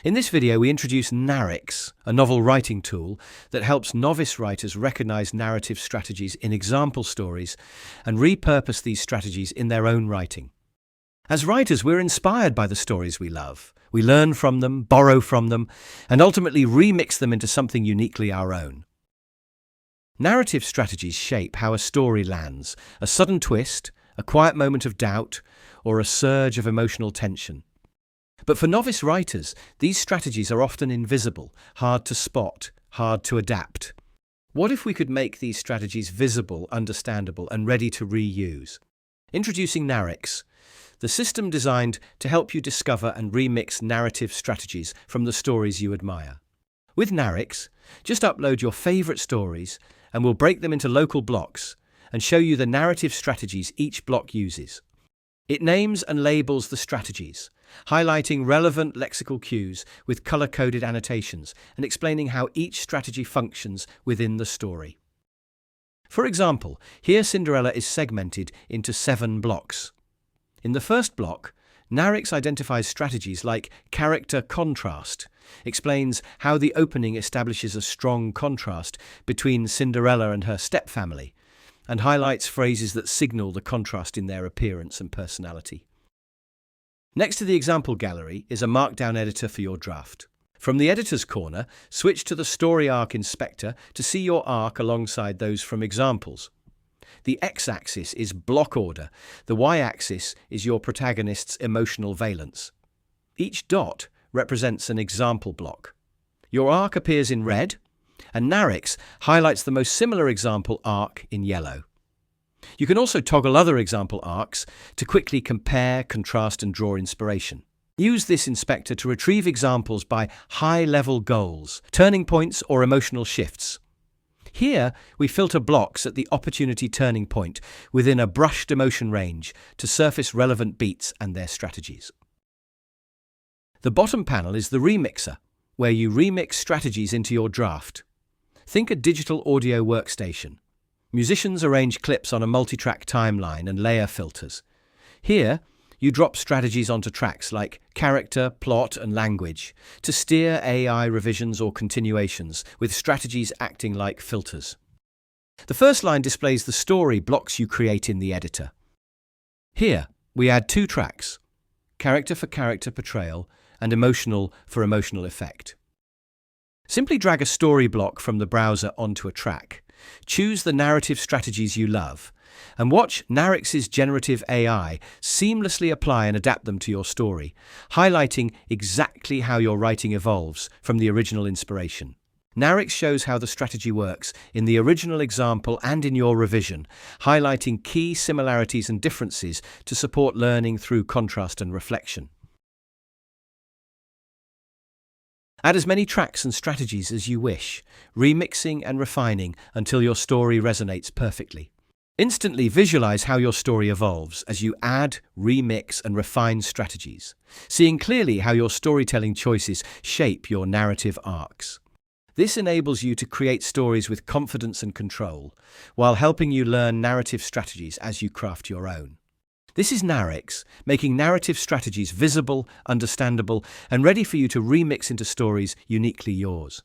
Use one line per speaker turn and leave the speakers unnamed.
In this video, we introduce Narrix, a novel writing tool that helps novice writers recognize narrative strategies in example stories and repurpose these strategies in their own writing. As writers, we're inspired by the stories we love. We learn from them, borrow from them, and ultimately remix them into something uniquely our own. Narrative strategies shape how a story lands: a sudden twist, a quiet moment of doubt, or a surge of emotional tension. But for novice writers, these strategies are often invisible, hard to spot, hard to adapt. What if we could make these strategies visible, understandable, and ready to reuse? Introducing Narrix, the system designed to help you discover and remix narrative strategies from the stories you admire. With Narrix, just upload your favorite stories and we'll break them into local blocks and show you the narrative strategies each block uses. It names and labels the strategies, highlighting relevant lexical cues with color-coded annotations and explaining how each strategy functions within the story. For example, here Cinderella is segmented into 7 blocks. In the first block, Narrix identifies strategies like character contrast, explains how the opening establishes a strong contrast between Cinderella and her stepfamily, and highlights phrases that signal the contrast in their appearance and personality. Next to the example gallery is a markdown editor for your draft. From the editor's corner, switch to the story arc inspector to see your arc alongside those from examples. The x-axis is block order, the y-axis is your protagonist's emotional valence. Each dot represents an example block. Your arc appears in red, and Narrix highlights the most similar example arc in yellow. You can also toggle other example arcs to quickly compare, contrast, and draw inspiration. Use this inspector to retrieve examples by high-level goals, turning points, or emotional shifts. Here, we filter blocks at the opportunity turning point within a brushed emotion range to surface relevant beats and their strategies. The bottom panel is the remixer, where you remix strategies into your draft. Think a digital audio workstation. Musicians arrange clips on a multi-track timeline and layer filters. Here, you drop strategies onto tracks like character, plot, and language to steer AI revisions or continuations, with strategies acting like filters. The first line displays the story blocks you create in the editor. Here, we add 2 tracks: character for character portrayal and emotional for emotional effect. Simply drag a story block from the browser onto a track. Choose the narrative strategies you love, and watch Narrix's generative AI seamlessly apply and adapt them to your story, highlighting exactly how your writing evolves from the original inspiration. Narrix shows how the strategy works in the original example and in your revision, highlighting key similarities and differences to support learning through contrast and reflection. Add as many tracks and strategies as you wish, remixing and refining until your story resonates perfectly. Instantly visualize how your story evolves as you add, remix, and refine strategies, seeing clearly how your storytelling choices shape your narrative arcs. This enables you to create stories with confidence and control, while helping you learn narrative strategies as you craft your own. This is Narrix, making narrative strategies visible, understandable, and ready for you to remix into stories uniquely yours.